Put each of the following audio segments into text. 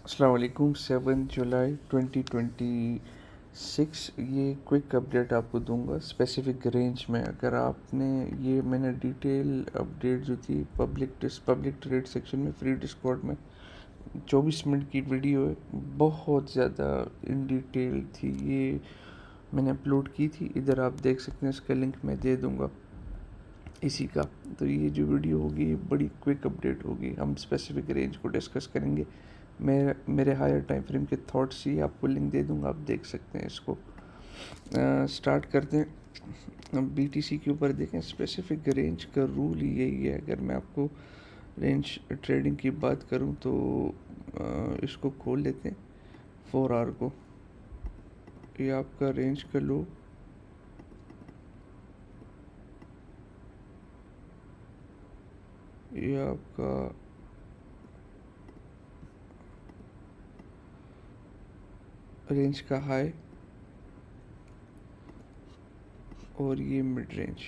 अस्सलाम वालेकुम। 7 जुलाई 2026 ये क्विक अपडेट आपको दूंगा स्पेसिफिक रेंज में। अगर आपने ये मैंने डिटेल अपडेट जो थी पब्लिक ट्रेड सेक्शन में फ्री डिस्कॉर्ड में 24 मिनट की वीडियो है, बहुत ज़्यादा इन डिटेल थी। ये मैंने अपलोड की थी, इधर आप देख सकते हैं, इसका लिंक मैं दे दूंगा इसी का। तो ये जो वीडियो होगी ये बड़ी क्विक अपडेट होगी, हम स्पेसिफिक रेंज को डिस्कस करेंगे। मेरे हायर टाइम फ्रेम के थॉट्स ही आपको लिंक दे दूंगा, आप देख सकते हैं इसको। स्टार्ट करते हैं। बीटीसी के ऊपर देखें, स्पेसिफिक रेंज का रूल यही है। अगर मैं आपको रेंज ट्रेडिंग की बात करूं तो इसको खोल लेते हैं 4 आवर को। ये आपका रेंज का लो, ये आपका रेंज का हाई और ये मिड रेंज।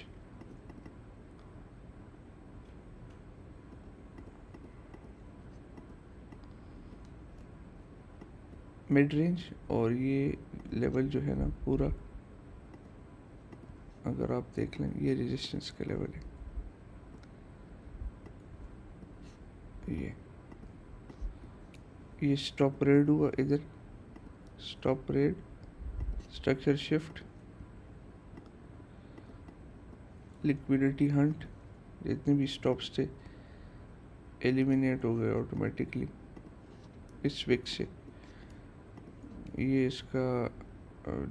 मिड रेंज और ये लेवल जो है ना पूरा, अगर आप देख लें ये रेजिस्टेंस का लेवल है। ये स्टॉप रेड हुआ, इधर stop red, structure shift, liquidity Hunt, जितने भी स्टॉप्स थे एलिमिनेट हो गए ऑटोमेटिकली इस विक से। ये इसका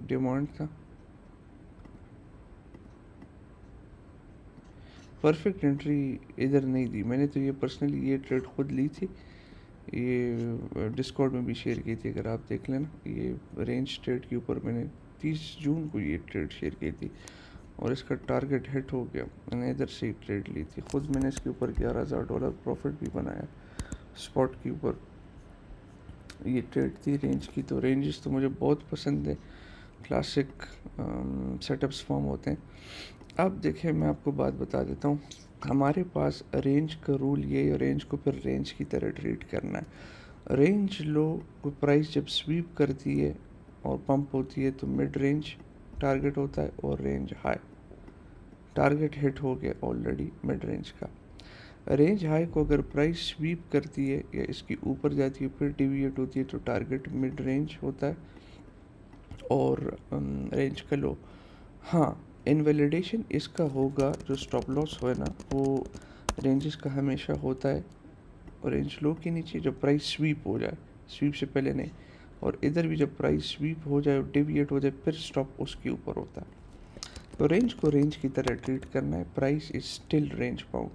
डिमांड था। परफेक्ट एंट्री इधर नहीं दी मैंने, तो ये पर्सनली ये ट्रेड खुद ली थी, ये डिस्कॉर्ड में भी शेयर की थी, अगर आप देख लेना। ये रेंज ट्रेड के ऊपर मैंने 30 जून को ये ट्रेड शेयर की थी और इसका टारगेट हिट हो गया। मैंने इधर से ही ट्रेड ली थी खुद, मैंने इसके ऊपर $11,000 प्रॉफिट भी बनाया स्पॉट के ऊपर। ये ट्रेड थी रेंज की। तो रेंजेस तो मुझे बहुत पसंद है, क्लासिक सेटअप्स फॉर्म होते हैं। अब देखिए, मैं आपको बात बता देता हूँ। हमारे पास रेंज का रूल ये है, रेंज को फिर रेंज की तरह ट्रीट करना है। रेंज लो को प्राइस जब स्वीप करती है और पंप होती है तो मिड रेंज टारगेट होता है और रेंज हाई। टारगेट हिट हो गया ऑलरेडी मिड रेंज का। रेंज हाई को अगर प्राइस स्वीप करती है या इसकी ऊपर जाती है फिर डिविएट होती है तो टारगेट मिड रेंज होता है और रेंज का लो। हाँ, इनवैलिडेशन इसका होगा, जो स्टॉप लॉस हो ना वो रेंजेस का हमेशा होता है रेंज लो के नीचे जब प्राइस स्वीप हो जाए, स्वीप से पहले नहीं। और इधर भी जब प्राइस स्वीप हो जाए और डिविएट हो जाए फिर स्टॉप उसके ऊपर होता है। तो रेंज को रेंज की तरह ट्रीट करना है, price is still range bound.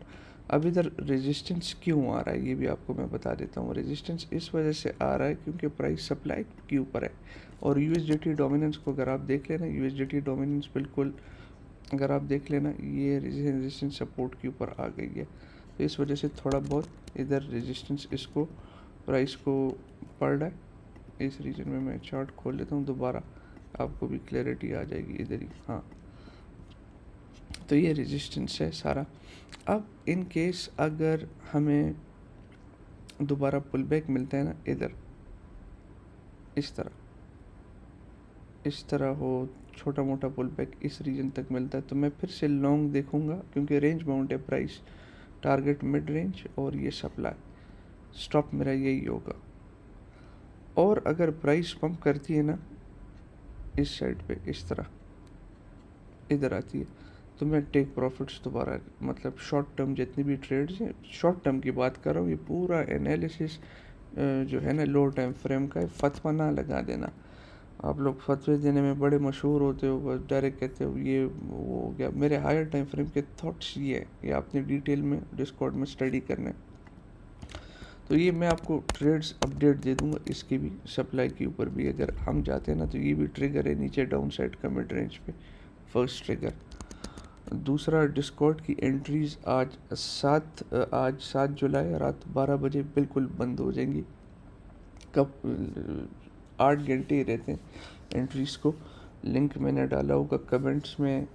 अब इधर रेजिस्टेंस क्यों आ रहा है ये भी आपको मैं बता देता हूँ। रेजिस्टेंस इस वजह से आ रहा है क्योंकि प्राइस सप्लाई के ऊपर है और यूएसडीटी डोमिनेंस को अगर आप देख लेना, यूएसडीटी डोमिनेंस बिल्कुल अगर आप देख लेना ये रेजिस्टेंस सपोर्ट के ऊपर आ गई है। तो इस वजह से थोड़ा बहुत इधर रेजिस्टेंस इसको प्राइस को पड़ रहा है। इस रीजन में मैं चार्ट खोल लेता हूँ दोबारा, आपको भी क्लैरिटी आ जाएगी इधर ही। हाँ, तो ये रेजिस्टेंस है सारा। अब इन केस अगर हमें दोबारा पुल बैक मिलता है ना, इधर इस तरह हो, छोटा मोटा पुल बैक इस रीजन तक मिलता है तो मैं फिर से लॉन्ग देखूंगा क्योंकि रेंज बाउंड है प्राइस, टारगेट मिड रेंज और ये सप्लाई, स्टॉप मेरा यही होगा। और अगर प्राइस पंप करती है ना इस साइड पे इस तरह इधर आती है तो मैं टेक प्रॉफिट्स दोबारा, मतलब शॉर्ट टर्म जितनी भी ट्रेड्स हैं, शॉर्ट टर्म की बात कर रहा हूँ, ये पूरा एनालिसिस जो है ना लो टाइम फ्रेम का है। फतवा ना लगा देना, आप लोग फतवे देने में बड़े मशहूर होते हो, बस डायरेक्ट कहते हो ये वो हो गया। मेरे हायर टाइम फ्रेम के थॉट्स ये है, ये आपने डिटेल में डिस्कॉर्ड में स्टडी करना है। तो ये मैं आपको ट्रेड्स अपडेट दे दूंगा इसकी भी, सप्लाई के ऊपर भी अगर हम जाते हैं ना तो ये भी ट्रिगर है नीचे डाउन साइड का मिड रेंज पे, फर्स्ट ट्रिगर। दूसरा, डिस्कॉर्ड की एंट्रीज आज 7 जुलाई रात 12 बजे बिल्कुल बंद हो जाएंगी। कब 8 घंटे ही रहते हैं एंट्रीज को। लिंक मैंने डाला होगा कमेंट्स में,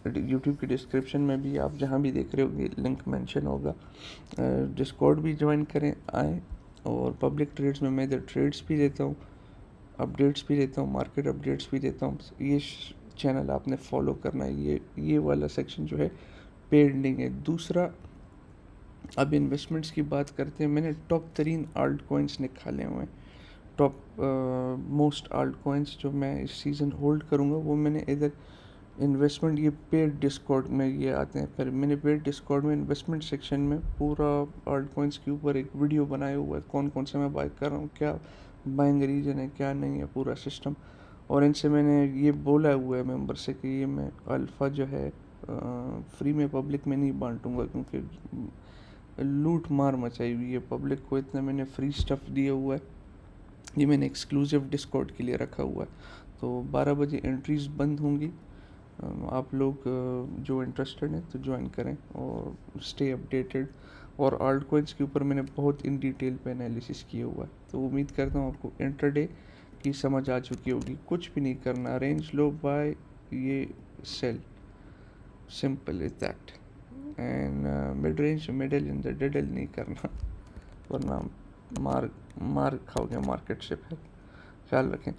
यूट्यूब की डिस्क्रिप्शन में भी, आप जहाँ भी देख रहे होगे लिंक मेंशन होगा। डिस्कॉर्ड भी ज्वाइन करें, आएँ और पब्लिक ट्रेड्स में मैं इधर ट्रेड्स भी देता हूँ, अपडेट्स भी देता हूँ, मार्केट अपडेट्स भी देता हूँ। ये चैनल आपने फॉलो करना है। ये वाला सेक्शन जो है पेड नहीं है। दूसरा, अब इन्वेस्टमेंट्स की बात करते हैं। मैंने टॉप 3 आल्ट कॉइन्स निकाले हुए हैं। टॉप मोस्ट आल्ट कॉइन्स जो मैं इस सीज़न होल्ड करूँगा वो मैंने इधर इन्वेस्टमेंट, ये पेड डिस्कॉर्ड में ये आते हैं। फिर मैंने पेड डिस्कॉर्ड में इन्वेस्टमेंट सेक्शन में पूरा आल्ट कॉइन्स के ऊपर एक वीडियो बनाया हुआ है, कौन कौन से मैं बाय कर रहा हूँ, क्या बाइंग रीजन है, क्या नहीं है, पूरा सिस्टम। और इनसे मैंने ये बोला हुआ है मेंबर से कि ये मैं अल्फ़ा जो है फ्री में पब्लिक में नहीं बांटूंगा, क्योंकि लूट मार मचाई हुई है पब्लिक को। इतना मैंने फ्री स्टफ़ दिया हुआ है, ये मैंने एक्सक्लूसिव डिस्कॉर्ड के लिए रखा हुआ है। तो 12 बजे एंट्रीज़ बंद होंगी। आप लोग जो इंटरेस्टेड हैं तो ज्वाइन करें और स्टे अपडेटेड। और आल्ट कॉइन्स के ऊपर मैंने बहुत इन डिटेल पे एनालिसिस किया हुआ है, तो उम्मीद करता हूँ आपको इंट्राडे की समझ आ चुकी होगी। कुछ भी नहीं करना, रेंज लो, बाय, ये sell, simple is that. And mid range, middle in the diddle नहीं करना, वरना मार खाओगे मार्केट से। फिर ख्याल रखें।